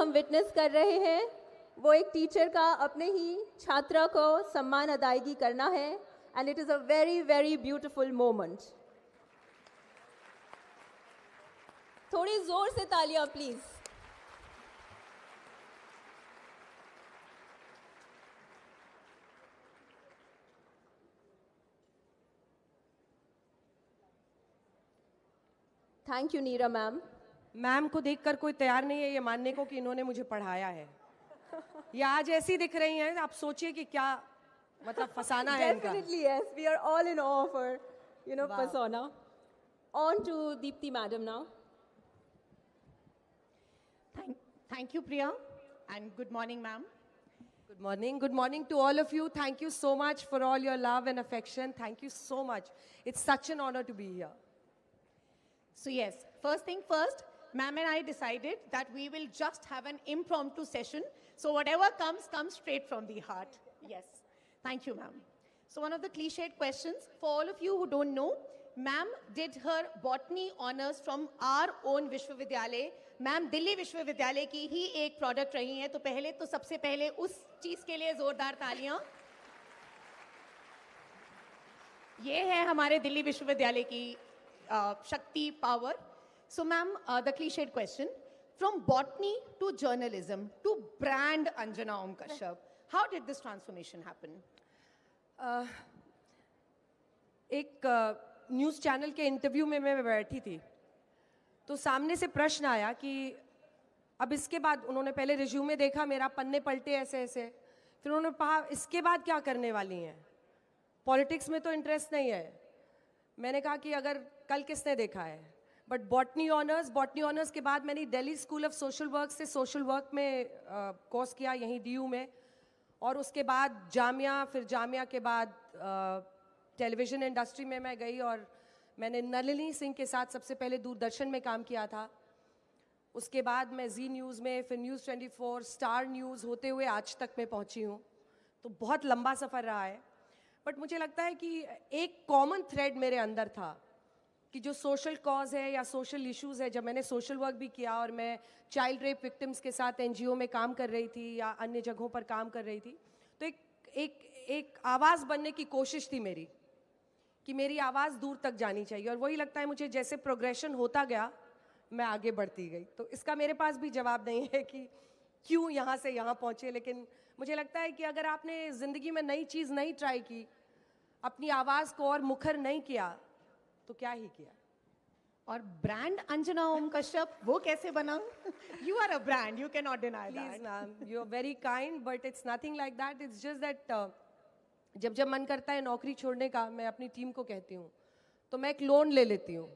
हम विटनेस कर रहे हैं वो एक टीचर का अपने ही छात्रा को सम्मान अदायगी करना है, and it is a very very beautiful moment. थोड़ी जोर से तालियां please. Thank you Neera ma'am. Ma'am को देखकर कोई तैयार नहीं है ये मानने को कि इन्होंने मुझे पढ़ाया है। ये आज ऐसी दिख रही हैं, आप सोचिए कि क्या मतलब फसाना है इनका। Definitely yes, we are all in awe for, you know, Wow. persona. On to Deepti madam now. Thank you, Priya, and good morning, ma'am. Good morning to all of you. Thank you so much for all your love and affection. Thank you so much. It's such an honor to be here. So yes, first thing first, ma'am and I decided that we will just have an impromptu session. So whatever comes straight from the heart. Yes. Thank you, ma'am. So one of the cliched questions, for all of you who don't know, ma'am did her botany honors from our own Vishwavidyalaya. Ma'am Delhi विश्वविद्यालय की ही एक product रही हैं, तो पहले तो सबसे पहले उस चीज के लिए जोरदार तालियां। ये है हमारे दिल्ली विश्वविद्यालय की शक्ति, power. So ma'am, the cliched question, from botany to journalism to brand Anjana Om Kashyap, how did this transformation happen? एक न्यूज़ चैनल के इंटरव्यू में मैं बैठी थी, तो सामने से प्रश्न आया कि अब इसके बाद, उन्होंने पहले रिज्यूमे देखा मेरा, पन्ने पलटे ऐसे ऐसे, फिर उन्होंने कहा इसके बाद क्या करने वाली हैं, पॉलिटिक्स में तो इंटरेस्ट नहीं है। मैंने कहा कि अगर कल किसने देखा है, बट बॉटनी ऑनर्स के बाद मैंने Delhi school of social work से सोशल वर्क में कोर्स किया यहीं DU में, और उसके बाद जामिया, फिर जामिया के बाद टेलीविज़न इंडस्ट्री में मैं गई और मैंने नलिनी सिंह के साथ सबसे पहले दूरदर्शन में काम किया था। उसके बाद मैं जी न्यूज़ में, फिर न्यूज़ 24, स्टार न्यूज़ होते हुए आज तक मैं पहुंची हूँ। तो बहुत लंबा सफ़र रहा है, बट मुझे लगता है कि एक कॉमन थ्रेड मेरे अंदर था कि जो सोशल कॉज है या सोशल इश्यूज़ है, जब मैंने सोशल वर्क भी किया और मैं चाइल्ड रेप विक्टिम्स के साथ NGO में काम कर रही थी या अन्य जगहों पर काम कर रही थी, तो एक आवाज़ बनने की कोशिश थी मेरी कि मेरी आवाज़ दूर तक जानी चाहिए, और वही लगता है मुझे जैसे प्रोग्रेशन होता गया मैं आगे बढ़ती गई। तो इसका मेरे पास भी जवाब नहीं है कि क्यों यहाँ से यहाँ पहुँचे, लेकिन मुझे लगता है कि अगर आपने ज़िंदगी में नई चीज़ नहीं ट्राई की, अपनी आवाज़ को और मुखर नहीं किया, तो क्या ही किया। और ब्रांड अंजना ओम कश्यप वो कैसे बना? You are a brand, you can not deny that. Please ma'am, you are very kind, but it's nothing like that. It's just that जब मन करता है नौकरी छोड़ने का, मैं अपनी टीम को कहती हूँ तो मैं एक लोन ले लेती हूँ।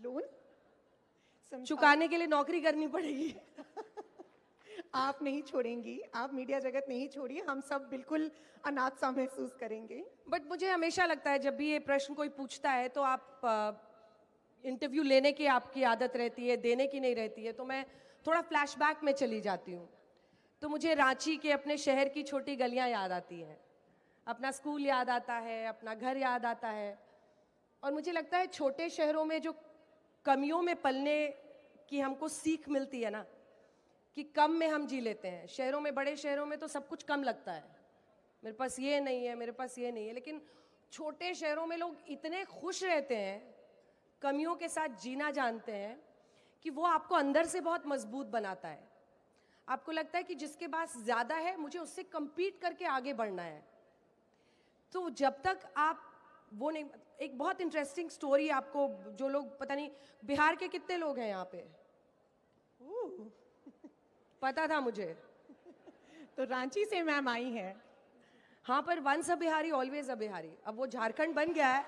लोन चुकाने के लिए नौकरी करनी पड़ेगी। आप नहीं छोड़ेंगी, आप मीडिया जगत नहीं छोड़िए, हम सब बिल्कुल अनाथ सा महसूस करेंगे। बट मुझे हमेशा लगता है जब भी ये प्रश्न कोई पूछता है तो आप इंटरव्यू लेने की आपकी आदत रहती है, देने की नहीं रहती है, तो मैं थोड़ा फ्लैशबैक में चली जाती हूँ। तो मुझे रांची के अपने शहर की छोटी गलियाँ याद आती हैं, अपना स्कूल याद आता है, अपना घर याद आता है, और मुझे लगता है छोटे शहरों में जो कमियों में पलने की हमको सीख मिलती है ना, कि कम में हम जी लेते हैं। शहरों में, बड़े शहरों में तो सब कुछ कम लगता है, मेरे पास ये नहीं है, मेरे पास ये नहीं है, लेकिन छोटे शहरों में लोग इतने खुश रहते हैं, कमियों के साथ जीना जानते हैं, कि वो आपको अंदर से बहुत मजबूत बनाता है। आपको लगता है कि जिसके पास ज़्यादा है मुझे उससे compete करके आगे बढ़ना है। तो जब तक आप वो नहीं, एक बहुत इंटरेस्टिंग स्टोरी आपको, जो लोग पता नहीं बिहार के कितने लोग हैं यहाँ पे, पता था मुझे। तो रांची से मैम आई हैं। हाँ, पर once a Bihari always a Bihari. अब वो झारखंड बन गया है,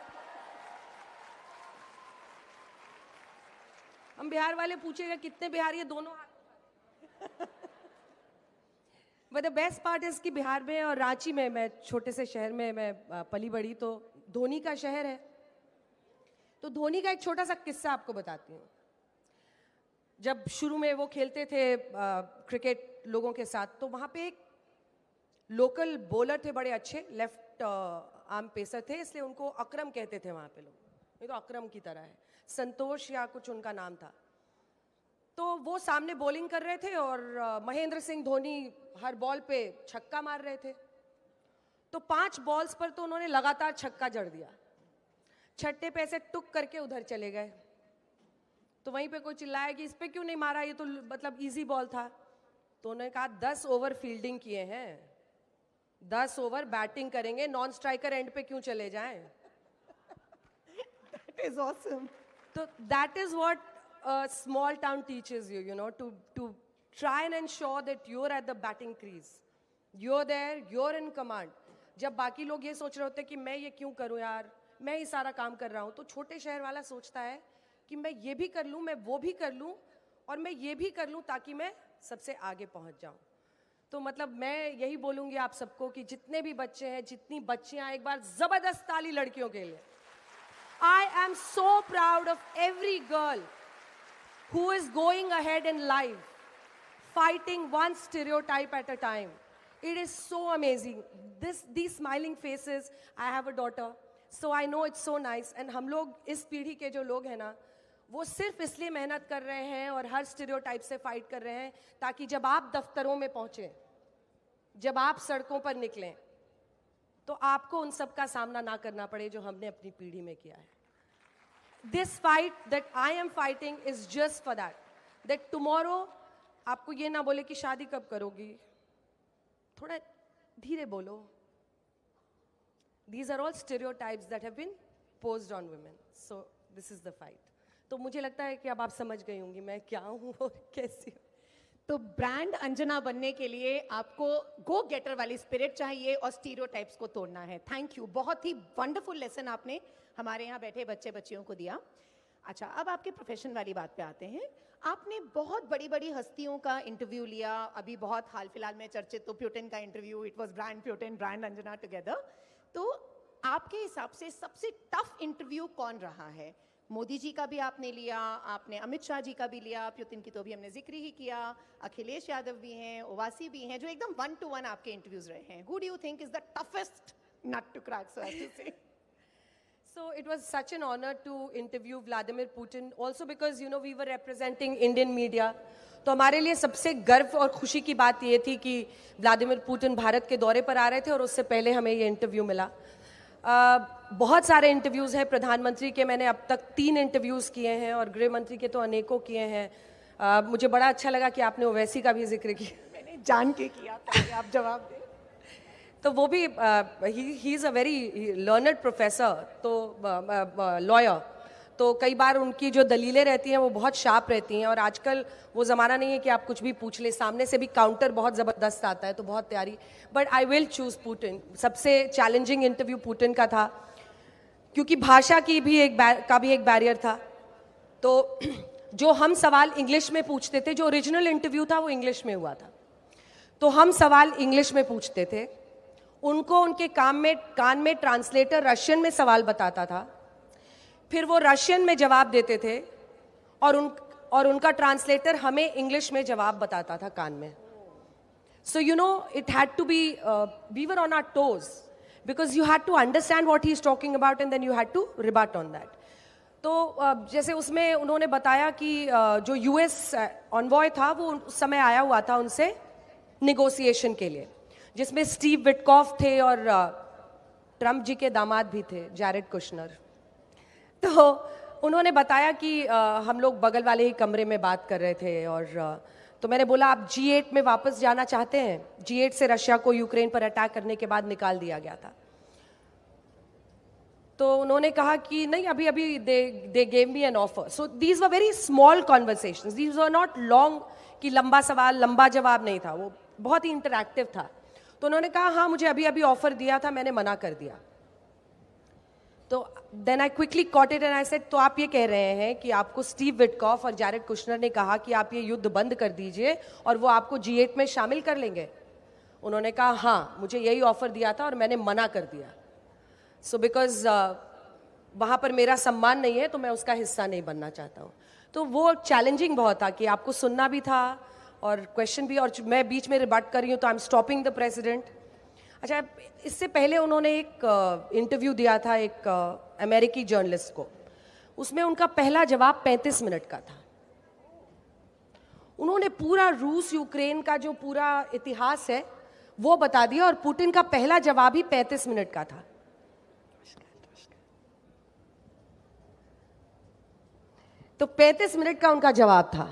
हम बिहार वाले पूछेगा कितने बिहारी है, दोनों हाथ। But the best part is कि बिहार में और रांची में, मैं छोटे से शहर में मैं पली बड़ी, तो धोनी का शहर है। तो धोनी का एक छोटा सा किस्सा आपको बताती हूँ। जब शुरू में वो खेलते थे क्रिकेट लोगों के साथ, तो वहाँ पे एक लोकल बॉलर थे, बड़े अच्छे लेफ्ट आर्म पेसर थे, इसलिए उनको अकरम कहते थे वहाँ पे लोग। ये तो अकरम की तरह है, संतोष या कुछ उनका नाम था। तो वो सामने बॉलिंग कर रहे थे और महेंद्र सिंह धोनी हर बॉल पे छक्का मार रहे थे। तो 5 बॉल्स पर तो उन्होंने लगातार छक्का जड़ दिया। छठे पे ऐसे टुक करके उधर चले गए। तो वहीं पे कोई चिल्लाया कि इस पे क्यों नहीं मारा, ये तो मतलब इजी बॉल था। तो उन्होंने कहा 10 ओवर फील्डिंग किए हैं, 10 ओवर बैटिंग करेंगे, नॉन स्ट्राइकर एंड पे क्यों चले जाएं। That is awesome. So that is what a small town teaches you, you know, to try and ensure that you're at the batting crease. You're there, you're in command. जब बाकी लोग ये सोच रहे होते हैं कि मैं ये क्यों करूं यार, मैं ही सारा काम कर रहा हूं, तो छोटे शहर वाला सोचता है कि मैं ये भी कर लूं, मैं वो भी कर लूं और मैं ये भी कर लूं ताकि मैं सबसे आगे पहुंच जाऊं। तो मतलब मैं यही बोलूंगी आप सबको कि जितने भी बच्चे हैं, जितनी बच्चियां, एक बार जबरदस्त ताली लड़कियों के लिए। I am so proud of every girl who is going ahead in life, fighting one stereotype at a time. It is so amazing. These smiling faces, I have a daughter, so I know it's so nice. And हम लोग इस पीढ़ी के जो लोग हैं ना, वो सिर्फ इसलिए मेहनत कर रहे हैं और हर स्टीरियोटाइप से फाइट कर रहे हैं ताकि जब आप दफ्तरों में पहुंचे, जब आप सड़कों पर निकलें, तो आपको उन सब का सामना ना करना पड़े जो हमने अपनी पीढ़ी में किया है। This fight that I am fighting is just for that. That tomorrow आपको ये ना बोले कि शादी कब करोगी, थोड़ा धीरे बोलो। These are all stereotypes that have been posed on women. So this is the fight. तो मुझे लगता है कि अब आप समझ गई होंगी मैं क्या हूँ और कैसी हूँ। तो ब्रांड अंजना बनने के लिए आपको गो गेटर वाली स्पिरिट चाहिए और स्टीरियोटाइप्स को तोड़ना है। थैंक यू, बहुत ही वंडरफुल लेसन आपने हमारे यहाँ बैठे बच्चे बच्चियों को दिया। अच्छा, अब आपके प्रोफेशन वाली बात पे आते हैं। आपने बहुत बड़ी बड़ी हस्तियों का इंटरव्यू लिया, अभी बहुत हाल फिलहाल में चर्चित तो प्यूटिन का interview, it was brand Putin brand Anjana together. तो आपके हिसाब से सबसे टफ इंटरव्यू कौन रहा है? मोदी जी का भी आपने लिया, आपने अमित शाह जी का भी लिया, पुतिन की तो अभी हमने जिक्र ही किया, अखिलेश यादव भी हैं, ओवैसी भी हैं, जो एकदम 1-to-1 आपके इंटरव्यूज रहे हैं। Who do you think is the toughest nut to crack, so as to say? So it was such an honor to interview Vladimir Putin, also because you know we were representing Indian media. तो हमारे लिए सबसे गर्व और खुशी की बात ये थी कि व्लादिमीर पुतिन भारत के दौरे पर आ रहे थे और उससे पहले हमें ये इंटरव्यू मिला। बहुत सारे इंटरव्यूज़ हैं प्रधानमंत्री के, मैंने अब तक 3 इंटरव्यूज़ किए हैं और गृह मंत्री के तो अनेकों किए हैं। मुझे बड़ा अच्छा लगा कि आपने ओवैसी का भी जिक्र किया। मैंने जान के किया था, आप जवाब दें। तो वो भी he is a very learned professor, तो लॉयर, तो कई बार उनकी जो दलीलें रहती हैं वो बहुत शार्प रहती हैं और आजकल वो ज़माना नहीं है कि आप कुछ भी पूछ ले, सामने से भी काउंटर बहुत ज़बरदस्त आता है, तो बहुत तैयारी। But I will choose Putin. सबसे चैलेंजिंग इंटरव्यू पुतिन का था क्योंकि भाषा की भी एक बैरियर था। तो जो हम सवाल इंग्लिश में पूछते थे, जो ओरिजिनल इंटरव्यू था वो इंग्लिश में हुआ था, तो हम सवाल इंग्लिश में पूछते थे, उनको उनके कान में ट्रांसलेटर रशियन में सवाल बताता था, फिर वो रशियन में जवाब देते थे और उनका ट्रांसलेटर हमें इंग्लिश में जवाब बताता था कान में। So you know it had to be, we were on our toes because you had to understand what he is talking about and then you had to rebut on that. तो जैसे उसमें उन्होंने बताया कि जो यूएस ऑनवॉय था वो उस समय आया हुआ था उनसे निगोसिएशन के लिए, जिसमें स्टीव विटकॉफ थे और ट्रम्प जी के दामाद भी थे, जैरेड कुशनर। तो उन्होंने बताया कि हम लोग बगल वाले ही कमरे में बात कर रहे थे और तो मैंने बोला आप G8 में वापस जाना चाहते हैं? G8 से रशिया को यूक्रेन पर अटैक करने के बाद निकाल दिया गया था। तो उन्होंने कहा कि नहीं, अभी they gave me an offer. So these were very small conversations, these were not long कि लंबा सवाल लंबा जवाब नहीं था, वो बहुत ही इंटरैक्टिव था। तो उन्होंने कहा हाँ मुझे अभी ऑफर दिया था, मैंने मना कर दिया। तो then I quickly caught it and I said, तो आप ये कह रहे हैं कि आपको स्टीव विटकॉफ और जैरेड कुशनर ने कहा कि आप ये युद्ध बंद कर दीजिए और वो आपको G8 में शामिल कर लेंगे? उन्होंने कहा हाँ, मुझे यही ऑफर दिया था और मैंने मना कर दिया। सो बिकॉज वहाँ पर मेरा सम्मान नहीं है तो मैं उसका हिस्सा नहीं बनना चाहता हूँ। तो वो चैलेंजिंग बहुत था कि आपको सुनना भी था और क्वेश्चन भी, और मैं बीच में रिबट कर रही हूँ तो I am stopping the president. अच्छा, इससे पहले उन्होंने एक इंटरव्यू दिया था एक अमेरिकी जर्नलिस्ट को, उसमें उनका पहला जवाब 35 मिनट का था। उन्होंने पूरा रूस यूक्रेन का जो पूरा इतिहास है वो बता दिया, और पुतिन का पहला जवाब ही 35 मिनट का था। तो 35 मिनट का उनका जवाब था।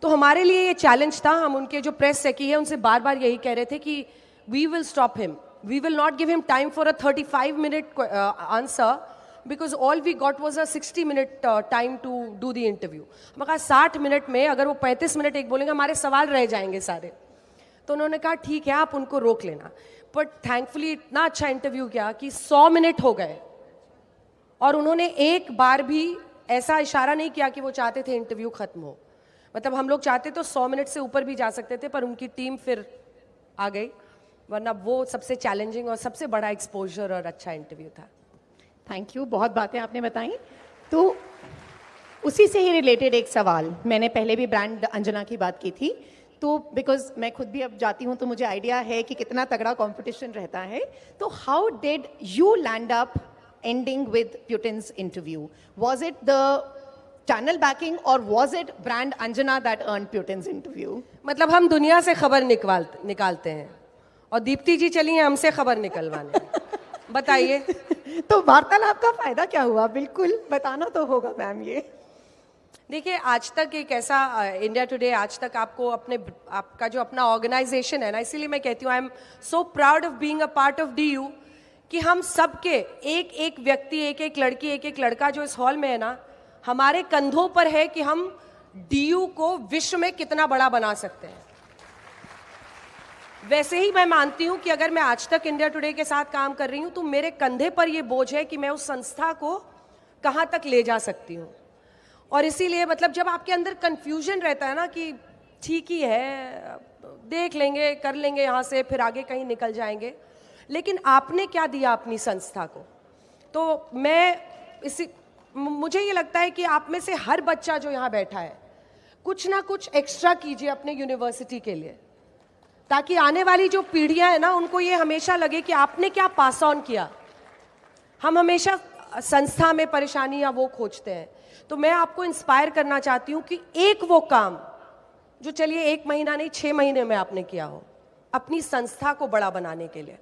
तो हमारे लिए ये चैलेंज था। हम उनके जो प्रेस सेक्रेटरी है उनसे बार बार यही कह रहे थे कि we will stop him, we will not give him time for a 35 minute answer, because all we got was a 60 minute time to do the interview. हमें कहा 60 मिनट में अगर वो 35 मिनट एक बोलेंगे हमारे सवाल रह जाएंगे सारे। तो उन्होंने कहा ठीक है आप उनको रोक लेना। बट थैंकफुली इतना अच्छा इंटरव्यू किया कि 100 मिनट हो गए, और उन्होंने एक बार भी ऐसा इशारा नहीं किया कि वो चाहते थे इंटरव्यू खत्म हो। मतलब हम लोग चाहते तो 100 मिनट से ऊपर भी जा सकते थे, पर उनकी टीम फिर आ गई, वरना वो सबसे चैलेंजिंग और सबसे बड़ा एक्सपोजर और अच्छा इंटरव्यू था। थैंक यू, बहुत बातें आपने बताई। तो उसी से ही रिलेटेड एक सवाल, मैंने पहले भी ब्रांड अंजना की बात की थी, तो बिकॉज मैं खुद भी अब जाती हूँ तो मुझे आइडिया है कि कितना तगड़ा कंपटीशन रहता है। तो how did you land up ending with Putin's interview? Was it the channel backing or was it brand Anjana that earned Putin's interview? मतलब हम दुनिया से खबर निकालते हैं और दीप्ति जी चली हैं हमसे खबर निकलवाने। बताइए। तो वार्तालाप का फायदा क्या हुआ? बिल्कुल बताना तो होगा मैम। ये देखिए, आज तक एक ऐसा इंडिया टुडे आज तक आपका जो अपना ऑर्गेनाइजेशन है ना, इसीलिए मैं कहती हूँ I am so proud of being a part of DU, कि हम सबके एक एक व्यक्ति, एक एक लड़की, एक एक लड़का जो इस हॉल में है ना, हमारे कंधों पर है कि हम DU को विश्व में कितना बड़ा बना सकते हैं। वैसे ही मैं मानती हूं कि अगर मैं आज तक इंडिया टुडे के साथ काम कर रही हूं तो मेरे कंधे पर यह बोझ है कि मैं उस संस्था को कहां तक ले जा सकती हूं। और इसीलिए मतलब जब आपके अंदर कंफ्यूजन रहता है ना कि ठीक ही है, देख लेंगे, कर लेंगे यहाँ से, फिर आगे कहीं निकल जाएंगे, लेकिन आपने क्या दिया अपनी संस्था को। तो मुझे ये लगता है कि आप में से हर बच्चा जो यहाँ बैठा है कुछ ना कुछ एक्स्ट्रा कीजिए अपने यूनिवर्सिटी के लिए, ताकि आने वाली जो पीढ़ियां हैं ना उनको ये हमेशा लगे कि आपने क्या पास ऑन किया। हम हमेशा संस्था में परेशानियां वो खोजते हैं, तो मैं आपको इंस्पायर करना चाहती हूँ कि एक वो काम जो चलिए 1 महीना नहीं 6 महीने में आपने किया हो अपनी संस्था को बड़ा बनाने के लिए।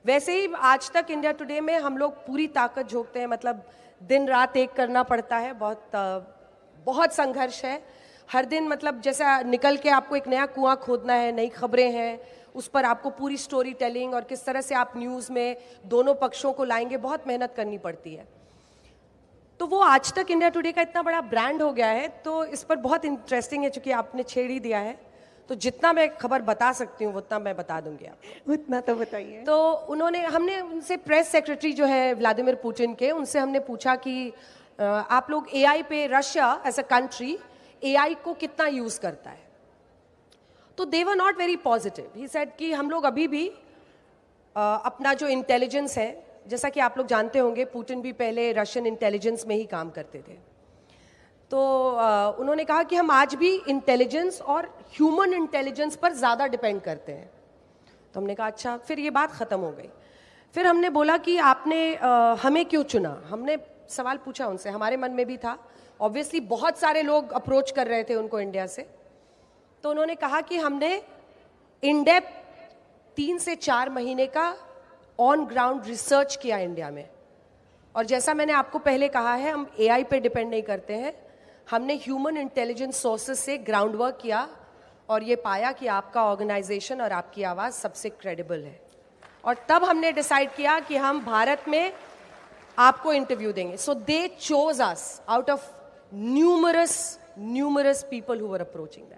वैसे ही आज तक इंडिया टुडे में हम लोग पूरी ताकत झोंकते हैं, मतलब दिन रात एक करना पड़ता है, बहुत संघर्ष है हर दिन। मतलब जैसा निकल के आपको एक नया कुआं खोदना है, नई खबरें हैं, उस पर आपको पूरी स्टोरी टेलिंग और किस तरह से आप न्यूज़ में दोनों पक्षों को लाएंगे, बहुत मेहनत करनी पड़ती है। तो वो आज तक इंडिया टुडे का इतना बड़ा ब्रांड हो गया है, तो इस पर बहुत इंटरेस्टिंग है, चूँकि आपने छेड़ ही दिया है, तो जितना मैं खबर बता सकती हूँ उतना मैं बता दूंगी आपको। उतना तो बताइए। तो हमने उनसे प्रेस सेक्रेटरी जो है व्लादिमीर पुतिन के, उनसे हमने पूछा कि आप लोग AI पे, Russia as a country AI को कितना यूज़ करता है। तो they were not very positive. He said कि हम लोग अभी भी अपना जो इंटेलिजेंस है, जैसा कि आप लोग जानते होंगे पुतिन भी पहले रशियन इंटेलिजेंस में ही काम करते थे, तो उन्होंने कहा कि हम आज भी इंटेलिजेंस और ह्यूमन इंटेलिजेंस पर ज़्यादा डिपेंड करते हैं। तो हमने कहा अच्छा, फिर ये बात ख़त्म हो गई। फिर हमने बोला कि आपने हमें क्यों चुना। हमने सवाल पूछा उनसे, हमारे मन में भी था, ऑब्वियसली बहुत सारे लोग अप्रोच कर रहे थे उनको इंडिया से। तो उन्होंने कहा कि हमने इन डेप्थ 3 से 4 महीने का ऑन ग्राउंड रिसर्च किया इंडिया में, और जैसा मैंने आपको पहले कहा है, हम AI पे डिपेंड नहीं करते हैं, हमने ह्यूमन इंटेलिजेंस सोर्सेस से ग्राउंड वर्क किया और ये पाया कि आपका ऑर्गेनाइजेशन और आपकी आवाज़ सबसे क्रेडिबल है। और तब हमने डिसाइड किया कि हम भारत में आपको इंटरव्यू देंगे। So they chose us out of numerous people who were approaching that.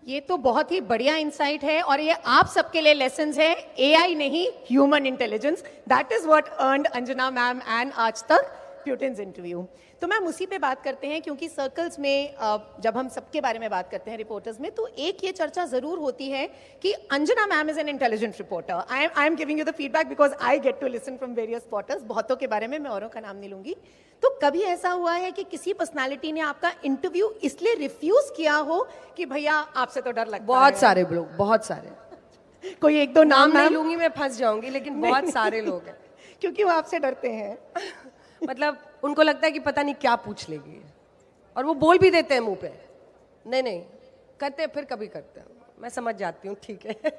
ये तो बहुत ही बढ़िया इंसाइट है, और ये आप सबके लिए लेसन्स है, AI नहीं, human intelligence. That is what earned Anjana ma'am and आज तक प्यूटिन्स इंटरव्यू। तो मैम उसी पे बात करते हैं, क्योंकि सर्कल्स में जब हम सबके बारे में बात करते हैं रिपोर्टर्स में, तो एक ये चर्चा जरूर होती है कि Anjana ma'am is an intelligent reporter. I am giving you the feedback because I get to listen from various reporters, बहुतों के बारे में, मैं औरों का नाम नहीं लूंगी। तो कभी ऐसा हुआ है कि किसी पर्सनालिटी ने आपका इंटरव्यू इसलिए रिफ्यूज किया हो कि भैया आपसे तो डर लगता है? बहुत सारे लोग, बहुत सारे। कोई 1-2 नाम नहीं लूंगी, मैं फंस जाऊंगी, लेकिन बहुत सारे लोग हैं। क्योंकि वो आपसे डरते हैं। मतलब उनको लगता है कि पता नहीं क्या पूछ लेगी, और वो बोल भी देते हैं मुंह पे, नहीं, करते हैं, फिर कभी करते हैं, मैं समझ जाती हूँ, ठीक है।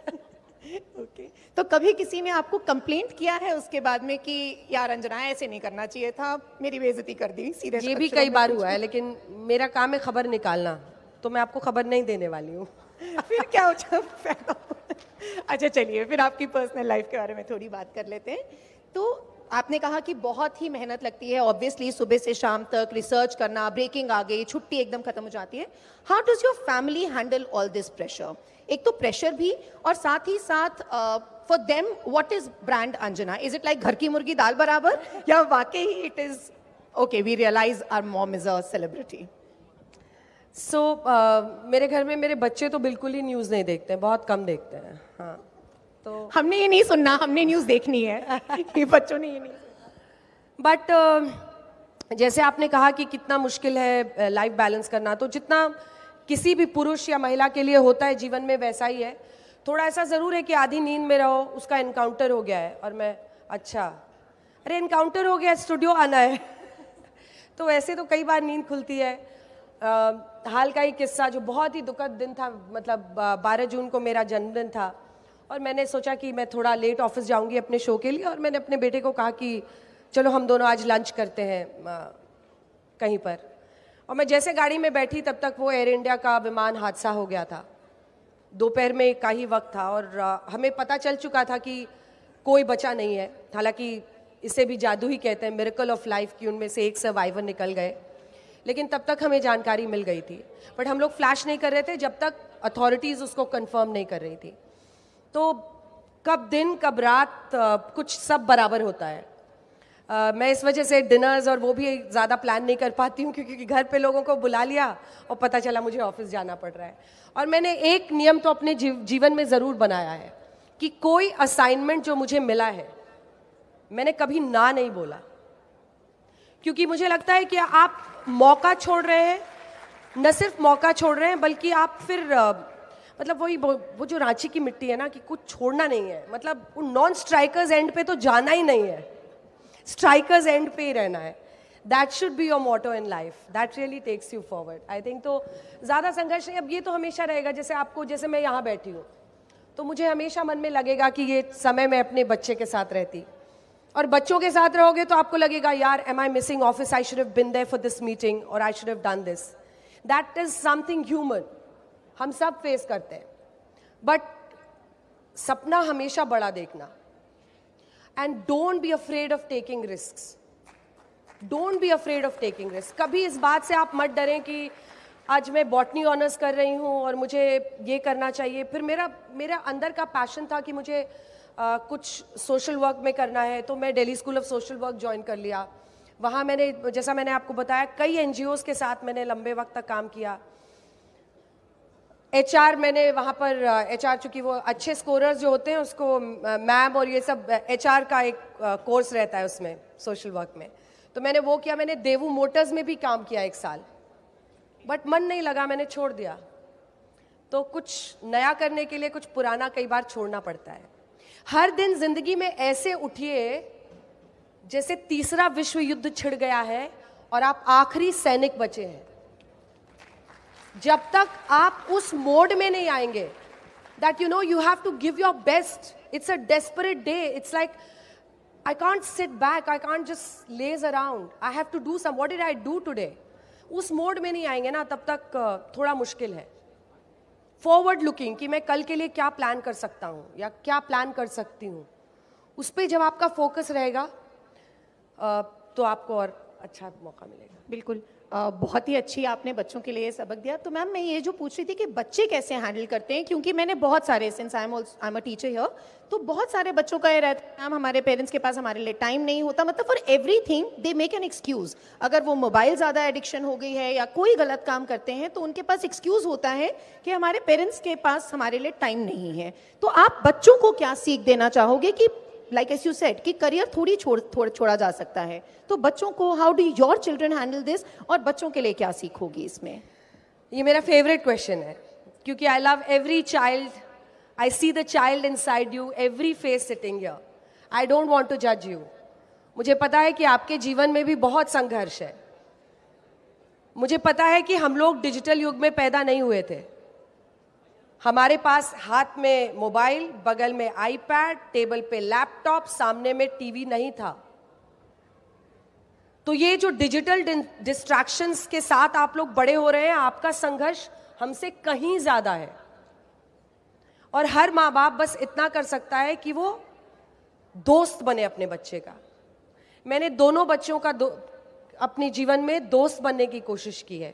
ओके, तो कभी किसी ने आपको कंप्लेंट किया है उसके बाद में कि यार अंजना ऐसे नहीं करना चाहिए था, मेरी बेइज्जती कर दी सीधे? ये भी कई बार हुआ है, लेकिन मेरा काम है खबर निकालना, तो मैं आपको खबर नहीं देने वाली हूँ। फिर क्या हो जाता? अच्छा चलिए, फिर आपकी पर्सनल लाइफ के बारे में थोड़ी बात कर लेते हैं। तो आपने कहा कि बहुत ही मेहनत लगती है, ऑब्वियसली सुबह से शाम तक रिसर्च करना, ब्रेकिंग आ गई, छुट्टी एकदम खत्म हो जाती है। How does your family handle all this pressure? एक तो प्रेशर भी, और साथ ही साथ for them what is brand Anjana? Is it like घर की मुर्गी दाल बराबर, या वाकई it is okay we realise our mom is a celebrity? So मेरे घर में मेरे बच्चे तो बिल्कुल ही न्यूज़ नहीं देखते हैं, बहुत कम देखते हैं। हाँ, तो हमने ये नहीं सुनना, हमने न्यूज़ देखनी है। ये बच्चों ने ये नहीं सुनना। बट जैसे आपने कहा कि कितना मुश्किल है लाइफ बैलेंस करना, तो जितना किसी भी पुरुष या महिला के लिए होता है जीवन में वैसा ही है। थोड़ा ऐसा ज़रूर है कि आधी नींद में रहो, उसका एनकाउंटर हो गया है, और मैं अच्छा अरे एनकाउंटर हो गया, स्टूडियो आना है। तो वैसे तो कई बार नींद खुलती है। हाल का ही किस्सा जो बहुत ही दुखद दिन था, मतलब 12 जून को मेरा जन्मदिन था, और मैंने सोचा कि मैं थोड़ा लेट ऑफिस जाऊंगी अपने शो के लिए, और मैंने अपने बेटे को कहा कि चलो हम दोनों आज लंच करते हैं कहीं पर। और मैं जैसे गाड़ी में बैठी तब तक वो एयर इंडिया का विमान हादसा हो गया था। दोपहर में का ही वक्त था, और हमें पता चल चुका था कि कोई बचा नहीं है। हालांकि इसे भी जादू ही कहते हैं, मिरेकल ऑफ लाइफ, की उनमें से एक सर्वाइवर निकल गए, लेकिन तब तक हमें जानकारी मिल गई थी। बट हम लोग फ्लैश नहीं कर रहे थे जब तक अथॉरिटीज़ उसको कंफर्म नहीं कर रही थी। तो कब दिन कब रात कुछ सब बराबर होता है। मैं इस वजह से डिनर्स और वो भी ज़्यादा प्लान नहीं कर पाती हूँ, क्योंकि घर पे लोगों को बुला लिया और पता चला मुझे ऑफिस जाना पड़ रहा है। और मैंने एक नियम तो अपने जीवन में ज़रूर बनाया है कि कोई असाइनमेंट जो मुझे मिला है मैंने कभी ना नहीं बोला, क्योंकि मुझे लगता है कि आप मौका छोड़ रहे हैं, न सिर्फ मौका छोड़ रहे हैं बल्कि आप फिर मतलब वो जो रांची की मिट्टी है ना, कि कुछ छोड़ना नहीं है, मतलब वो नॉन स्ट्राइकर्स एंड पे तो जाना ही नहीं है, स्ट्राइकर्स एंड पे ही रहना है। That should be your motto in life, that really takes you forward, I think. तो ज़्यादा संघर्ष नहीं। अब ये तो हमेशा रहेगा, जैसे आपको, जैसे मैं यहाँ बैठी हूँ तो मुझे हमेशा मन में लगेगा कि ये समय मैं अपने बच्चे के साथ रहती, और बच्चों के साथ रहोगे तो आपको लगेगा यार am I missing office, I should have been there for this meeting, और I should have done this. That is something human, हम सब फेस करते हैं। बट सपना हमेशा बड़ा देखना, and don't be afraid of taking risks, don't be afraid of taking risk. कभी इस बात से आप मत डरें कि आज मैं बॉटनी ऑनर्स कर रही हूँ और मुझे ये करना चाहिए। फिर मेरा अंदर का पैशन था कि मुझे कुछ सोशल वर्क में करना है, तो मैं Delhi school of social work join कर लिया। वहाँ मैंने, जैसा मैंने आपको बताया, कई एनजीओज़ के साथ मैंने लंबे वक्त तक काम किया। एचआर मैंने वहाँ पर एचआर, चूँकि वो अच्छे स्कोरर्स जो होते हैं उसको मैम और ये सब एचआर का एक कोर्स रहता है उसमें, सोशल वर्क में, तो मैंने वो किया। मैंने देवू मोटर्स में भी काम किया 1 साल, बट मन नहीं लगा, मैंने छोड़ दिया। तो कुछ नया करने के लिए कुछ पुराना कई बार छोड़ना पड़ता है। हर दिन जिंदगी में ऐसे उठिए जैसे तीसरा विश्व युद्ध छिड़ गया है और आप आखिरी सैनिक बचे हैं। जब तक आप उस मोड में नहीं आएंगे that you know you have to give your best, it's a desperate day, it's like I can't sit back, I can't just laze around, I have to do some, what did I do today. उस mode में नहीं आएंगे ना, तब तक थोड़ा मुश्किल है। फॉरवर्ड लुकिंग, कि मैं कल के लिए क्या प्लान कर सकता हूँ या क्या प्लान कर सकती हूँ, उस पर जब आपका फोकस रहेगा तो आपको और अच्छा मौका मिलेगा। बिल्कुल, बहुत ही अच्छी आपने बच्चों के लिए सबक दिया। तो मैम मैं ये जो पूछ रही थी कि बच्चे कैसे हैंडल करते हैं, क्योंकि मैंने बहुत सारे, since I am a teacher here, तो बहुत सारे बच्चों का ये रहता है मैम हमारे पेरेंट्स के पास हमारे लिए टाइम नहीं होता, मतलब for everything they make an excuse. अगर वो मोबाइल ज़्यादा एडिक्शन हो गई है या कोई गलत काम करते हैं तो उनके पास एक्सक्यूज होता है कि हमारे पेरेंट्स के पास हमारे लिए टाइम नहीं है। तो आप बच्चों को क्या सीख देना चाहोगे कि लाइक एस यू सेड कि करियर थोड़ी छोड़ा जा सकता है, तो बच्चों को how do your children handle this, और बच्चों के लिए क्या सीख होगी इसमें? ये मेरा फेवरेट क्वेश्चन है, क्योंकि I love every child, I see the child inside you, every face sitting here, I don't want to जज यू। मुझे पता है कि आपके जीवन में भी बहुत संघर्ष है। मुझे पता है कि हम लोग डिजिटल युग में पैदा नहीं हुए थे, हमारे पास हाथ में मोबाइल, बगल में आईपैड, टेबल पे लैपटॉप, सामने में टीवी नहीं था। तो ये जो डिजिटल डिस्ट्रैक्शंस के साथ आप लोग बड़े हो रहे हैं, आपका संघर्ष हमसे कहीं ज्यादा है। और हर माँ बाप बस इतना कर सकता है कि वो दोस्त बने अपने बच्चे का। मैंने दोनों बच्चों का अपने जीवन में दोस्त बनने की कोशिश की है।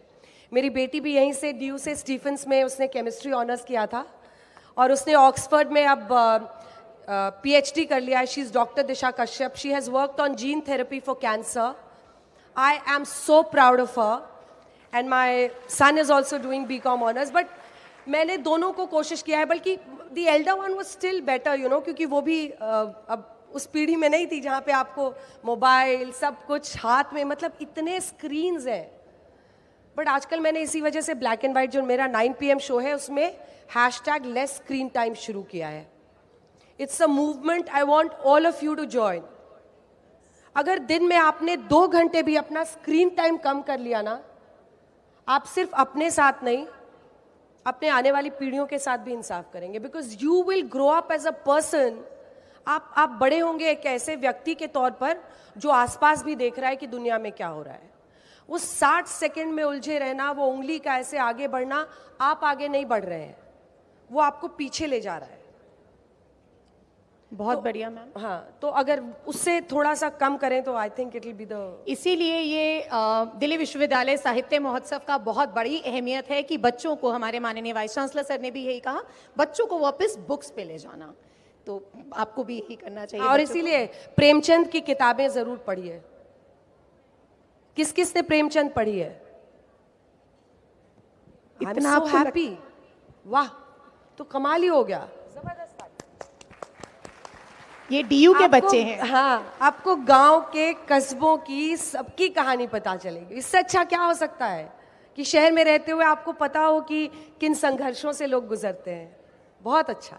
मेरी बेटी भी यहीं से ड्यू से स्टीफेंस में उसने केमिस्ट्री ऑनर्स किया था और उसने ऑक्सफोर्ड में अब पीएचडी कर लिया है। She is doctor Disha Kashyap. She has worked on gene therapy for cancer. I am so proud of her, and my son is also doing BCom honors. But मैंने दोनों को कोशिश किया है, बल्कि the elder one was still better, you know, क्योंकि वो भी अब उस पीढ़ी में नहीं थी जहाँ पे आपको मोबाइल सब कुछ हाथ में, मतलब इतने स्क्रीन्स हैं। बट आजकल मैंने इसी वजह से ब्लैक एंड वाइट जो मेरा 9 PM शो है उसमें #लेस स्क्रीन टाइम शुरू किया है। It's a movement I want all of you to join. अगर दिन में आपने 2 घंटे भी अपना स्क्रीन टाइम कम कर लिया ना, आप सिर्फ अपने साथ नहीं, अपने आने वाली पीढ़ियों के साथ भी इंसाफ करेंगे। Because you will grow up as a person. आप बड़े होंगे एक ऐसे व्यक्ति के तौर पर जो आसपास भी देख रहा है कि दुनिया में क्या हो रहा है। वो 60 सेकंड में उलझे रहना, वो उंगली का ऐसे आगे बढ़ना, आप आगे नहीं बढ़ रहे हैं, वो आपको पीछे ले जा रहा है। बहुत बढ़िया मैम। हाँ, तो अगर उससे थोड़ा सा कम करें तो I think it will be the. इसीलिए ये दिल्ली विश्वविद्यालय साहित्य महोत्सव का बहुत बड़ी अहमियत है कि बच्चों को, हमारे माननीय वाइस चांसलर सर ने भी यही कहा, बच्चों को वापस बुक्स पे ले जाना। तो आपको भी यही करना चाहिए। और इसीलिए प्रेमचंद की किताबें जरूर पढ़िए। किस किस ने प्रेमचंद पढ़ी है? इतना so happy। वाह, तो कमाल ही हो गया। ये डीयू के बच्चे हैं। हाँ, आपको गांव के कस्बों की सबकी कहानी पता चलेगी। इससे अच्छा क्या हो सकता है कि शहर में रहते हुए आपको पता हो कि किन संघर्षों से लोग गुजरते हैं। बहुत अच्छा।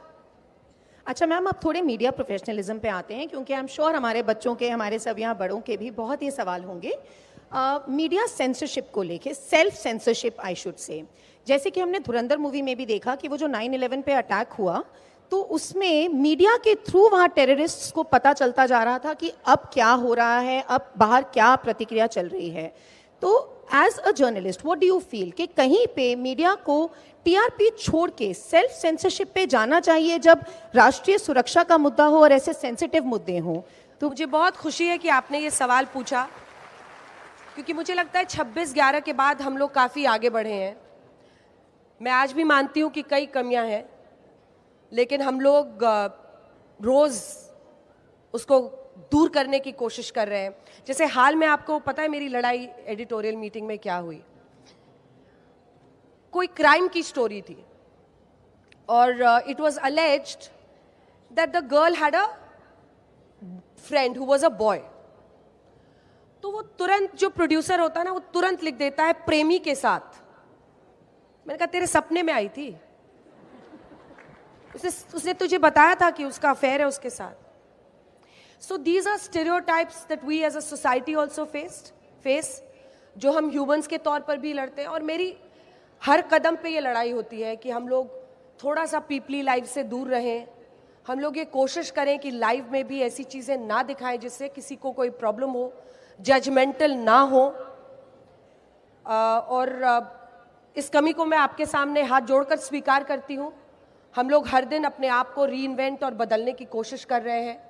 अच्छा मैम, अब थोड़े मीडिया प्रोफेशनलिज्म पे आते हैं, क्योंकि आई एम श्योर हमारे बच्चों के, हमारे सब यहाँ बड़ों के भी बहुत ही सवाल होंगे मीडिया सेंसरशिप को लेके, self censorship I should say. जैसे कि हमने धुरंधर मूवी में भी देखा कि वो जो 9/11 पे अटैक हुआ, तो उसमें मीडिया के थ्रू वहाँ टेररिस्ट्स को पता चलता जा रहा था कि अब क्या हो रहा है, अब बाहर क्या प्रतिक्रिया चल रही है। तो as a journalist what do you feel कि कहीं पे मीडिया को टीआरपी छोड़ के सेल्फ सेंसरशिप पे जाना चाहिए जब राष्ट्रीय सुरक्षा का मुद्दा हो और ऐसे सेंसिटिव मुद्दे हों? तो मुझे बहुत खुशी है कि आपने ये सवाल पूछा, क्योंकि मुझे लगता है 26/11 के बाद हम लोग काफ़ी आगे बढ़े हैं। मैं आज भी मानती हूँ कि कई कमियां हैं, लेकिन हम लोग रोज़ उसको दूर करने की कोशिश कर रहे हैं। जैसे हाल में आपको पता है मेरी लड़ाई एडिटोरियल मीटिंग में क्या हुई? कोई क्राइम की स्टोरी थी और it was alleged that the girl had a friend who was a boy. तो वो तुरंत, जो प्रोड्यूसर होता है ना, वो तुरंत लिख देता है प्रेमी के साथ। मैंने कहा तेरे सपने में आई थी, उसने तुझे बताया था कि उसका अफेयर है उसके साथ। So these are stereotypes that we as a society also face, जो हम ह्यूमंस के तौर पर भी लड़ते हैं। और मेरी हर कदम पे ये लड़ाई होती है कि हम लोग थोड़ा सा पीपली लाइफ से दूर रहें। हम लोग ये कोशिश करें कि लाइफ में भी ऐसी चीज़ें ना दिखाएं जिससे किसी को कोई प्रॉब्लम हो, जजमेंटल ना हो। और इस कमी को मैं आपके सामने हाथ जोड़कर स्वीकार करती हूँ। हम लोग हर दिन अपने आप को रीइन्वेंट और बदलने की कोशिश कर रहे हैं।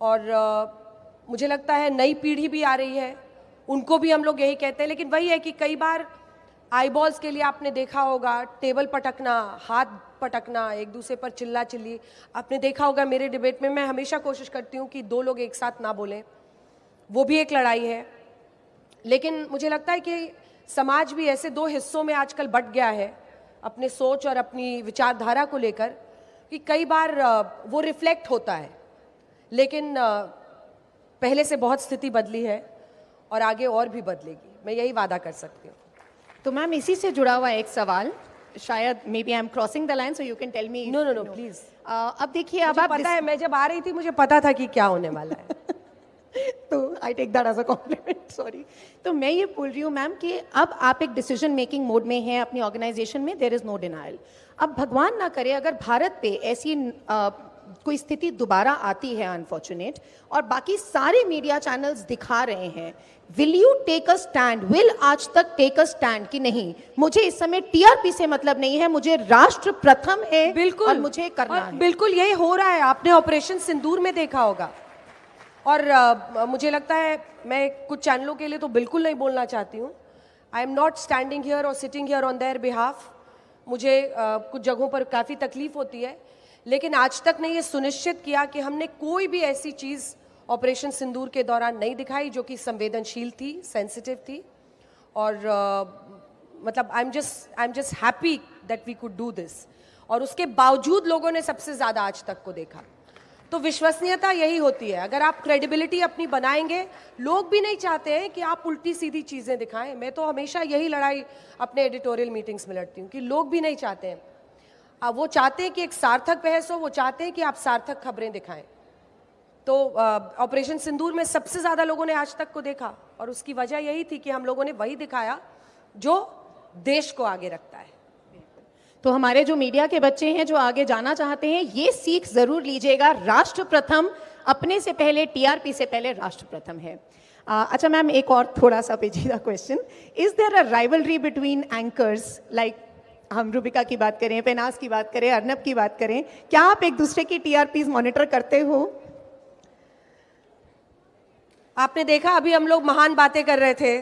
और मुझे लगता है नई पीढ़ी भी आ रही है, उनको भी हम लोग यही कहते हैं। लेकिन वही है कि कई बार आईबॉल्स के लिए आपने देखा होगा टेबल पटकना, हाथ पटकना, एक दूसरे पर चिल्ला चिल्ली। आपने देखा होगा मेरे डिबेट में मैं हमेशा कोशिश करती हूँ कि 2 लोग एक साथ ना बोलें, वो भी एक लड़ाई है। लेकिन मुझे लगता है कि समाज भी ऐसे 2 हिस्सों में आजकल बंट गया है अपने सोच और अपनी विचारधारा को लेकर, कि कई बार वो रिफ्लेक्ट होता है। लेकिन पहले से बहुत स्थिति बदली है और आगे और भी बदलेगी, मैं यही वादा कर सकती हूँ। तो मैम, इसी से जुड़ा हुआ एक सवाल, शायद maybe I am crossing the line, so you can tell me. No please. अब देखिए, अब आप पता है मैं जब आ रही थी मुझे पता था कि क्या होने वाला है। तो I take that as a compliment, sorry. तो मैं ये बोल रही हूँ मैम कि अब आप एक डिसीजन मेकिंग मोड में हैं अपनी ऑर्गेनाइजेशन में, देयर इज नो डिनायल। अब भगवान ना करे अगर भारत पे ऐसी कोई स्थिति दोबारा आती है अनफॉर्चुनेट, और बाकी सारे मीडिया चैनल्स दिखा रहे हैं, will you take a stand, will Aaj Tak take a stand कि नहीं मुझे इस समय टीआरपी से मतलब नहीं है, मुझे राष्ट्र प्रथम है बिल्कुल, और मुझे करना है। बिल्कुल यही हो रहा है, आपने ऑपरेशन सिंदूर में देखा होगा। और मुझे लगता है मैं कुछ चैनलों के लिए तो बिल्कुल नहीं बोलना चाहती हूँ। I am not standing here और sitting here on their behalf. मुझे कुछ जगहों पर काफ़ी तकलीफ होती है, लेकिन आज तक ने ये सुनिश्चित किया कि हमने कोई भी ऐसी चीज़ ऑपरेशन सिंदूर के दौरान नहीं दिखाई जो कि संवेदनशील थी, सेंसिटिव थी। और मतलब I am just happy that we could do this. और उसके बावजूद लोगों ने सबसे ज़्यादा आज तक को देखा। तो विश्वसनीयता यही होती है, अगर आप क्रेडिबिलिटी अपनी बनाएंगे। लोग भी नहीं चाहते हैं कि आप उल्टी सीधी चीज़ें दिखाएं। मैं तो हमेशा यही लड़ाई अपने एडिटोरियल मीटिंग्स में लड़ती हूँ कि लोग भी नहीं चाहते हैं। वो चाहते हैं कि एक सार्थक बहस हो, वो चाहते हैं कि आप सार्थक खबरें दिखाएं। तो ऑपरेशन सिंदूर में सबसे ज़्यादा लोगों ने आज तक को देखा, और उसकी वजह यही थी कि हम लोगों ने वही दिखाया जो देश को आगे रखता है। तो हमारे जो मीडिया के बच्चे हैं जो आगे जाना चाहते हैं, ये सीख जरूर लीजिएगा, राष्ट्र प्रथम अपने से पहले, टीआरपी से पहले राष्ट्र प्रथम है। अच्छा मैम, एक और थोड़ा सा पेचीदा question, is there a rivalry between anchors, like हम रूबिका की बात करें, पेनाज की बात करें, अर्नब की बात करें, क्या आप एक दूसरे की टीआरपीज मॉनिटर करते हो? आपने देखा अभी हम लोग महान बातें कर रहे थे,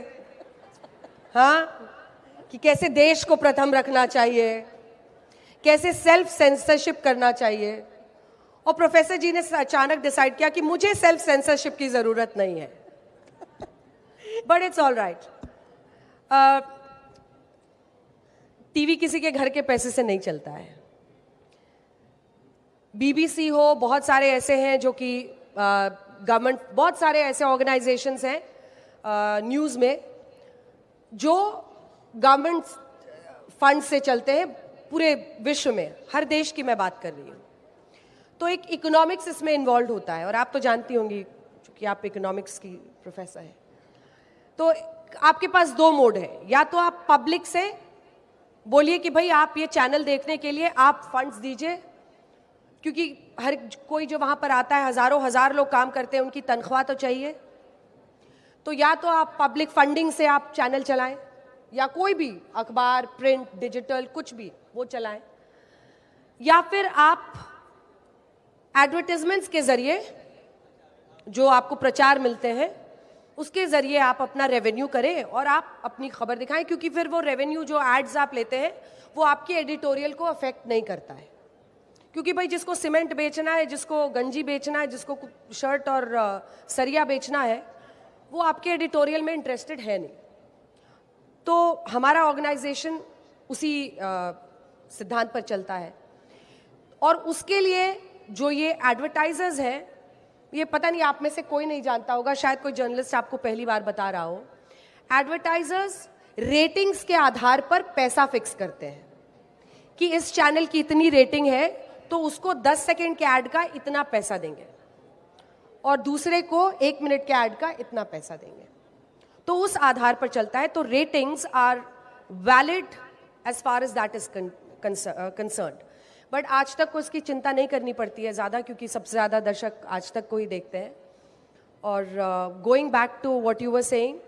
हाँ, कि कैसे देश को प्रथम रखना चाहिए, कैसे सेल्फ सेंसरशिप करना चाहिए। और प्रोफेसर जी ने अचानक डिसाइड किया कि मुझे सेल्फ सेंसरशिप की जरूरत नहीं है। But it's all right. TV किसी के घर के पैसे से नहीं चलता है। बीबीसी हो, बहुत सारे ऐसे हैं जो कि गवर्नमेंट, बहुत सारे ऐसे ऑर्गेनाइजेशंस हैं न्यूज़ में जो गवर्नमेंट फंड से चलते हैं पूरे विश्व में, हर देश की मैं बात कर रही हूँ। तो एक इकोनॉमिक्स इसमें इन्वॉल्व होता है, और आप तो जानती होंगी क्योंकि आप इकोनॉमिक्स की प्रोफेसर हैं। तो आपके पास दो मोड है, या तो आप पब्लिक से बोलिए कि भाई आप ये चैनल देखने के लिए आप फंड्स दीजिए, क्योंकि हर कोई जो वहाँ पर आता है, हज़ारों हज़ार लोग काम करते हैं, उनकी तनख्वाह तो चाहिए। तो या तो आप पब्लिक फंडिंग से आप चैनल चलाएं, या कोई भी अखबार, प्रिंट, डिजिटल, कुछ भी वो चलाएं, या फिर आप एडवर्टाइजमेंट्स के जरिए जो आपको प्रचार मिलते हैं उसके जरिए आप अपना रेवेन्यू करें और आप अपनी खबर दिखाएं, क्योंकि फिर वो रेवेन्यू जो एड्स आप लेते हैं वो आपके एडिटोरियल को अफेक्ट नहीं करता है। क्योंकि भाई जिसको सीमेंट बेचना है, जिसको गंजी बेचना है, जिसको शर्ट और सरिया बेचना है, वो आपके एडिटोरियल में इंटरेस्टेड है नहीं। तो हमारा ऑर्गेनाइजेशन उसी सिद्धांत पर चलता है। और उसके लिए जो ये एडवर्टाइजर्स हैं, ये पता नहीं आप में से कोई नहीं जानता होगा, शायद कोई जर्नलिस्ट आपको पहली बार बता रहा हो, एडवर्टाइजर्स रेटिंग्स के आधार पर पैसा फिक्स करते हैं कि इस चैनल की इतनी रेटिंग है तो उसको 10 सेकेंड के ऐड का इतना पैसा देंगे और दूसरे को 1 मिनट के ऐड का इतना पैसा देंगे। तो उस आधार पर चलता है। तो ratings are valid as far as that is concerned. But Aaj Tak को इसकी चिंता नहीं करनी पड़ती है ज़्यादा, क्योंकि सबसे ज़्यादा दर्शक आज तक को ही देखते हैं। और going back to what you were saying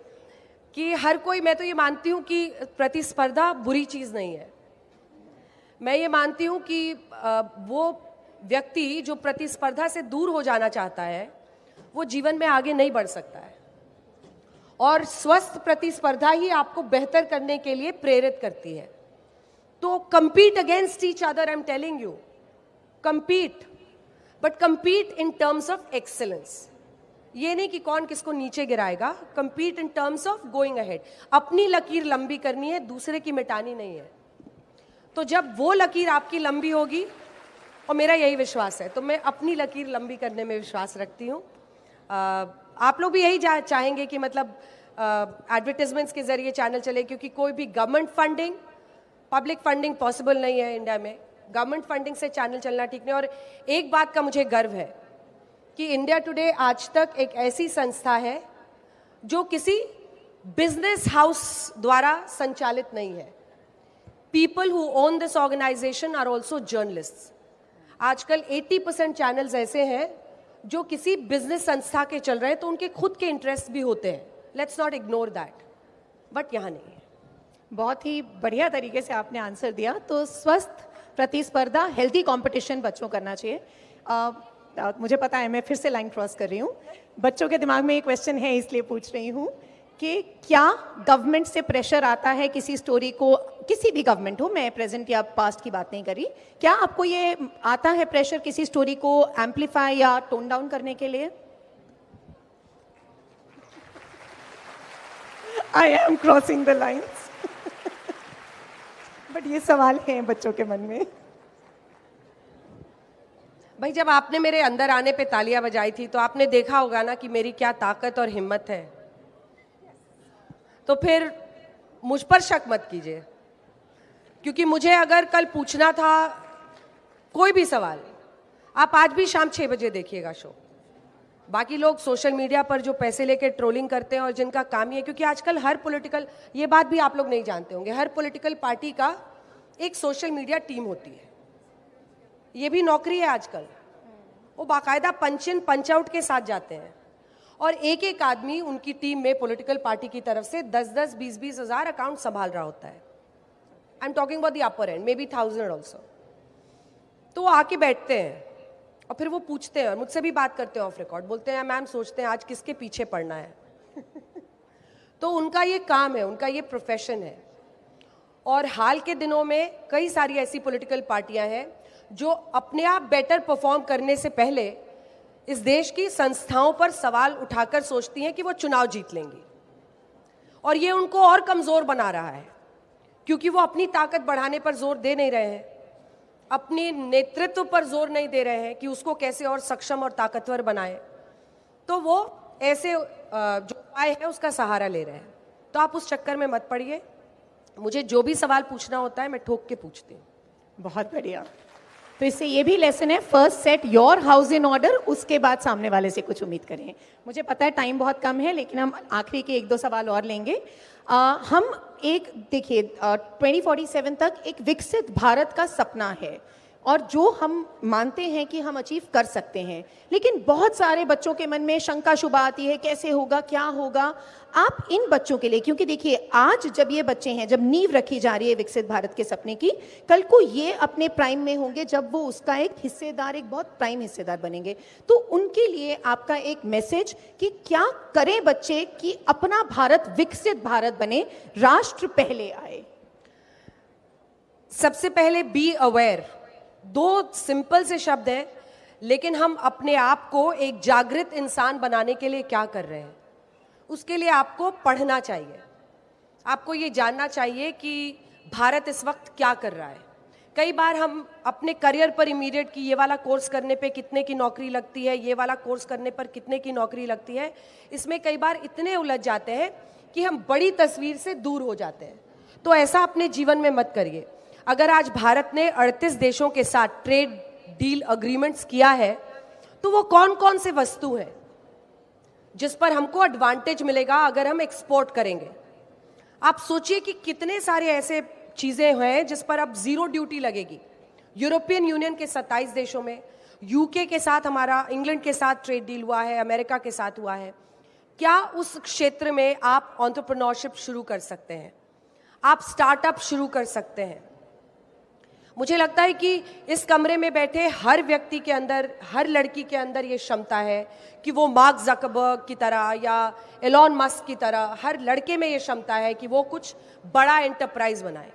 कि हर कोई, मैं तो ये मानती हूँ कि प्रतिस्पर्धा बुरी चीज़ नहीं है। मैं ये मानती हूँ कि वो व्यक्ति जो प्रतिस्पर्धा से दूर हो जाना चाहता है वो जीवन में आगे नहीं बढ़ सकता है। और स्वस्थ प्रतिस्पर्धा ही आपको बेहतर करने के लिए प्रेरित करती है। तो compete against each other, I'm telling you, compete, but compete in terms of excellence. ये नहीं कि कौन किसको नीचे गिराएगा, compete in terms of going ahead. अपनी लकीर लंबी करनी है, दूसरे की मिटानी नहीं है। तो जब वो लकीर आपकी लंबी होगी, और मेरा यही विश्वास है, तो मैं अपनी लकीर लंबी करने में विश्वास रखती हूँ। आप लोग भी यही चाहेंगे कि मतलब एडवर्टाइजमेंट्स के जरिए चैनल चले, क्योंकि कोई भी government funding, public funding possible नहीं है इंडिया में। गवर्नमेंट फंडिंग से चैनल चलना ठीक नहीं। और एक बात का मुझे गर्व है कि इंडिया टुडे आज तक एक ऐसी संस्था है जो किसी बिजनेस हाउस द्वारा संचालित नहीं है. People who own this organisation are also journalist. आजकल 80% चैनल्स ऐसे हैं जो किसी बिजनेस संस्था के चल रहे हैं, तो उनके खुद के इंटरेस्ट भी होते हैं. Let's not ignore that. But यहाँ नहीं है. बहुत ही बढ़िया तरीके से आपने आंसर दिया. तो स्वस्थ प्रतिस्पर्धा, हेल्दी कंपटीशन बच्चों करना चाहिए. मुझे पता है मैं फिर से लाइन क्रॉस कर रही हूँ. बच्चों के दिमाग में एक क्वेश्चन है, इसलिए पूछ रही हूँ कि क्या गवर्नमेंट से प्रेशर आता है किसी स्टोरी को, किसी भी गवर्नमेंट हो, मैं प्रेजेंट या पास्ट की बात नहीं कर रही, क्या आपको ये आता है प्रेशर किसी स्टोरी को एम्पलीफाई या टोन डाउन करने के लिए? आई am crossing the lines. But ये सवाल है बच्चों के मन में. भाई, जब आपने मेरे अंदर आने पे तालियां बजाई थी तो आपने देखा होगा ना कि मेरी क्या ताकत और हिम्मत है. तो फिर मुझ पर शक मत कीजिए, क्योंकि मुझे अगर कल पूछना था कोई भी सवाल, आप आज भी शाम 6 बजे देखिएगा शो. बाकी लोग सोशल मीडिया पर जो पैसे लेके ट्रोलिंग करते हैं और जिनका काम ही है, क्योंकि आजकल हर पॉलिटिकल, ये बात भी आप लोग नहीं जानते होंगे, हर पॉलिटिकल पार्टी का एक सोशल मीडिया टीम होती है. ये भी नौकरी है आजकल. वो बाकायदा पंच इन पंच आउट के साथ जाते हैं और एक एक आदमी उनकी टीम में पॉलिटिकल पार्टी की तरफ से 10-10, 20-20 हज़ार अकाउंट संभाल रहा होता है. I am talking about the upper and, may be 1000 also. तो वो आके बैठते हैं और फिर वो पूछते हैं, मुझसे भी बात करते हैं ऑफ रिकॉर्ड, बोलते हैं मैम सोचते हैं आज किसके पीछे पड़ना है. तो उनका ये काम है, उनका ये प्रोफेशन है. और हाल के दिनों में कई सारी ऐसी पॉलिटिकल पार्टियां हैं जो अपने आप बेटर परफॉर्म करने से पहले इस देश की संस्थाओं पर सवाल उठाकर सोचती हैं कि वो चुनाव जीत लेंगी. और ये उनको और कमज़ोर बना रहा है, क्योंकि वो अपनी ताकत बढ़ाने पर जोर दे नहीं रहे हैं, अपने नेतृत्व पर जोर नहीं दे रहे हैं कि उसको कैसे और सक्षम और ताकतवर बनाएं. तो वो ऐसे जो उपाय है उसका सहारा ले रहे हैं. तो आप उस चक्कर में मत पड़िए. मुझे जो भी सवाल पूछना होता है मैं ठोक के पूछती हूँ. बहुत बढ़िया. तो इससे ये भी लेसन है, first set your house in order, उसके बाद सामने वाले से कुछ उम्मीद करें. मुझे पता है टाइम बहुत कम है, लेकिन हम आखिरी के 1-2 सवाल और लेंगे. हम एक देखिए 2047 तक एक विकसित भारत का सपना है और जो हम मानते हैं कि हम अचीव कर सकते हैं, लेकिन बहुत सारे बच्चों के मन में शंका शुबा आती है, कैसे होगा, क्या होगा. आप इन बच्चों के लिए, क्योंकि देखिए आज जब ये बच्चे हैं, जब नींव रखी जा रही है विकसित भारत के सपने की, कल को ये अपने प्राइम में होंगे जब वो उसका एक हिस्सेदार, एक बहुत प्राइम हिस्सेदार बनेंगे. तो उनके लिए आपका एक मैसेज कि क्या करें बच्चे कि अपना भारत विकसित भारत बने, राष्ट्र पहले आए. सबसे पहले बी अवेयर. 2 सिंपल से शब्द हैं, लेकिन हम अपने आप को एक जागृत इंसान बनाने के लिए क्या कर रहे हैं. उसके लिए आपको पढ़ना चाहिए. आपको ये जानना चाहिए कि भारत इस वक्त क्या कर रहा है. कई बार हम अपने करियर पर इमीडिएट कि ये वाला कोर्स करने पे कितने की नौकरी लगती है, ये वाला कोर्स करने पर कितने की नौकरी लगती है, इसमें कई बार इतने उलझ जाते हैं कि हम बड़ी तस्वीर से दूर हो जाते हैं. तो ऐसा अपने जीवन में मत करिए. अगर आज भारत ने 38 देशों के साथ ट्रेड डील अग्रीमेंट्स किया है, तो वो कौन कौन से वस्तु हैं जिस पर हमको एडवांटेज मिलेगा अगर हम एक्सपोर्ट करेंगे. आप सोचिए कि कितने सारे ऐसे चीज़ें हैं जिस पर अब 0 ड्यूटी लगेगी. यूरोपियन यूनियन के 27 देशों में, यूके के साथ हमारा, इंग्लैंड के साथ ट्रेड डील हुआ है, अमेरिका के साथ हुआ है. क्या उस क्षेत्र में आप एंटरप्रेन्योरशिप शुरू कर सकते हैं, आप स्टार्टअप शुरू कर सकते हैं. मुझे लगता है कि इस कमरे में बैठे हर व्यक्ति के अंदर, हर लड़की के अंदर ये क्षमता है कि वो मार्क ज़करबर्ग की तरह या एलॉन मस्क की तरह, हर लड़के में ये क्षमता है कि वो कुछ बड़ा एंटरप्राइज बनाए.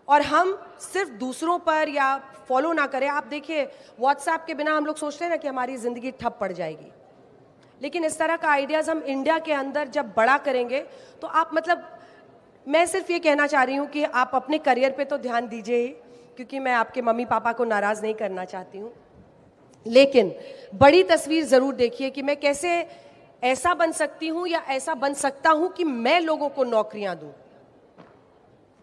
और हम सिर्फ दूसरों पर या फॉलो ना करें. आप देखिए व्हाट्सएप के बिना हम लोग सोचते हैं ना कि हमारी ज़िंदगी ठप पड़ जाएगी, लेकिन इस तरह का आइडियाज़ हम इंडिया के अंदर जब बड़ा करेंगे तो आप, मतलब मैं सिर्फ ये कहना चाह रही हूँ कि आप अपने करियर पे तो ध्यान दीजिए ही, क्योंकि मैं आपके मम्मी पापा को नाराज़ नहीं करना चाहती हूँ, लेकिन बड़ी तस्वीर ज़रूर देखिए कि मैं कैसे ऐसा बन सकती हूँ या ऐसा बन सकता हूँ कि मैं लोगों को नौकरियाँ दूँ.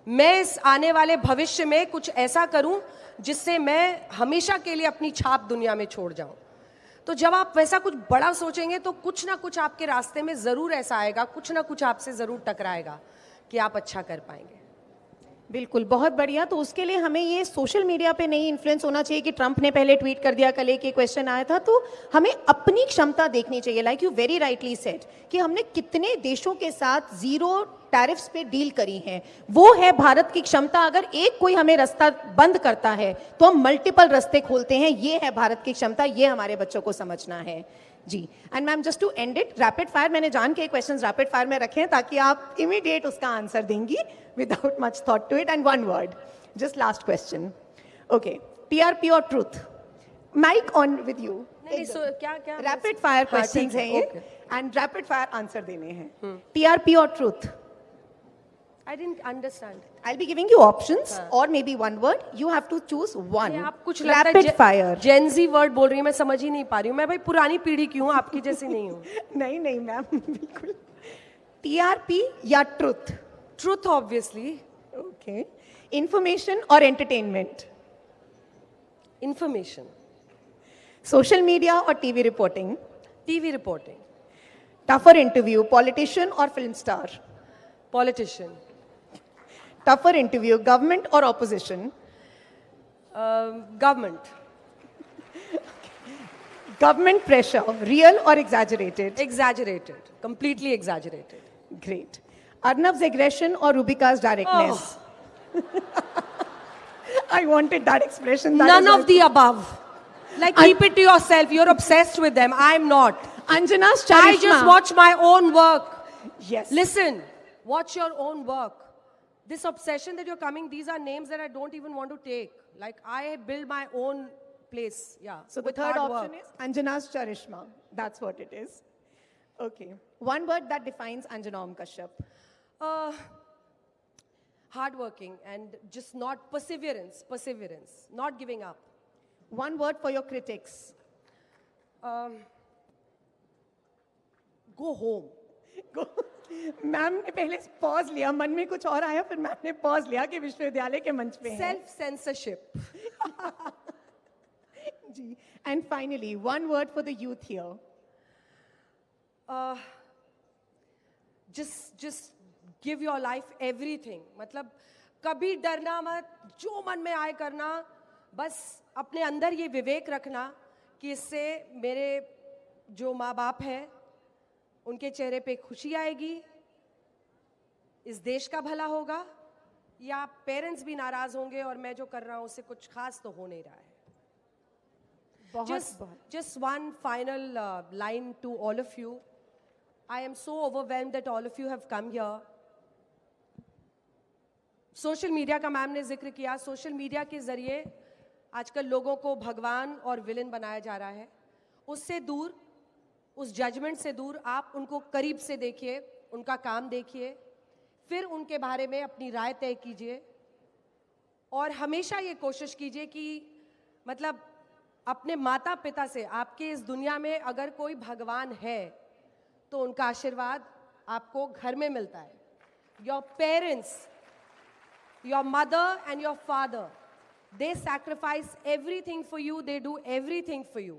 मैं इस आने वाले भविष्य में कुछ ऐसा करूँ जिससे मैं हमेशा के लिए अपनी छाप दुनिया में छोड़ जाऊँ. तो जब आप वैसा कुछ बड़ा सोचेंगे तो कुछ ना कुछ आपके रास्ते में ज़रूर ऐसा आएगा, कुछ ना कुछ आपसे ज़रूर टकराएगा कि आप अच्छा कर पाएंगे। बिल्कुल, बहुत बढ़िया। तो उसके लिए हमें ये सोशल मीडिया पे नहीं इन्फ्लुएंस होना चाहिए कि ट्रंप ने पहले ट्वीट कर दिया, कल एक ये क्वेश्चन आया था, तो हमें अपनी क्षमता देखनी चाहिए। Like you very rightly said कि हमने कितने देशों के साथ जीरो टैरिफ्स पे डील करी हैं, वो है भारत की क्षमता। अगर एक कोई हमें रास्ता बंद करता है तो हम मल्टीपल रास्ते खोलते हैं, ये है भारत की क्षमता, ये हमारे बच्चों को समझना है जी। And ma'am, just to end it, rapid fire मैंने जान के क्वेश्चंस रैपिड फायर में रखे हैं ताकि आप इमीडिएट उसका आंसर देंगी without much thought to it. And one word, just last question. Okay, TRP और truth? Mic on with you. क्या क्या रैपिड फायर क्वेश्चंस हैं ये, एंड रैपिड फायर आंसर देने हैं। टीआरपी और truth? I didn't understand. I'll be giving you options or maybe one word. You have to choose one. ये आप कुछ लगता Rapid है fire. जेनजी वर्ड बोल रही हूँ, मैं समझ ही नहीं पा रही हूँ। मैं भाई पुरानी पीढ़ी की हूँ, आपकी जैसी नहीं हूँ। नहीं नहीं मैम, बिल्कुल। टीआरपी या truth? Truth obviously. Okay. Information और एंटरटेनमेंट? इंफॉर्मेशन। सोशल मीडिया और TV reporting? TV reporting. Tougher interview, politician और film star? Politician. Tougher interview, government और opposition? Government. Government pressure, real और exaggerated? Exaggerated, completely exaggerated. Great. Arnab's aggression और रूबिका's directness? I wanted that expression. That None is of the above. Like, keep it to yourself. You're obsessed with them. I'm not. Anjana's I charisma. just watch my own work. Yes. Listen, watch your own work. This obsession that you're coming, these are names that I don't even want to take. Like, I build my own place. Yeah. So the with third hard option work. is Anjana's charisma. That's what it is. Okay. One word that defines Anjana Om Kashyap? Hardworking and just not perseverance, not giving up. One word for your critics? Go home. Ma'am ने पहले pause लिया, मन में कुछ और आया, फिर ma'am ने पॉज लिया कि विश्वविद्यालय के मंच पे हैं। Self censorship. Ji. And finally, one word for the youth here? Just give your life everything. मतलब कभी डरना मत, जो मन में आए करना, बस अपने अंदर ये विवेक रखना कि इससे मेरे जो माँ बाप हैं उनके चेहरे पे खुशी आएगी, इस देश का भला होगा, या पेरेंट्स भी नाराज होंगे और मैं जो कर रहा हूँ उससे कुछ खास तो हो नहीं रहा है। Just one final line to all of you. I am so overwhelmed that all of you have come here. Social media का मैम ने जिक्र किया। सोशल मीडिया के जरिए आजकल लोगों को भगवान और विलेन बनाया जा रहा है। उससे दूर, उस जजमेंट से दूर, आप उनको करीब से देखिए, उनका काम देखिए, फिर उनके बारे में अपनी राय तय कीजिए और हमेशा ये कोशिश कीजिए कि मतलब अपने माता पिता से, आपके इस दुनिया में अगर कोई भगवान है तो उनका आशीर्वाद आपको घर में मिलता है। Your parents, your mother and your father, they sacrifice everything for you, they do everything for you.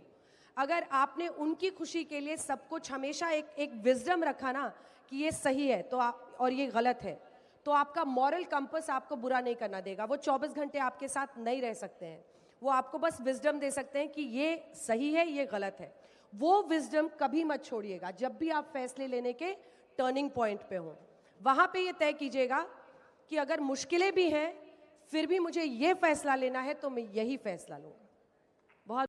अगर आपने उनकी खुशी के लिए सब कुछ हमेशा एक विजडम रखा ना कि ये सही है तो आप और ये गलत है, तो आपका मॉरल कंपस आपको बुरा नहीं करना देगा। वो 24 घंटे आपके साथ नहीं रह सकते हैं, वो आपको बस विजडम दे सकते हैं कि ये सही है, ये गलत है। वो विजडम कभी मत छोड़िएगा। जब भी आप फैसले लेने के टर्निंग पॉइंट पे हो, वहाँ पे ये तय कीजिएगा कि अगर मुश्किलें भी हैं फिर भी मुझे ये फैसला लेना है तो मैं यही फैसला लूँगा।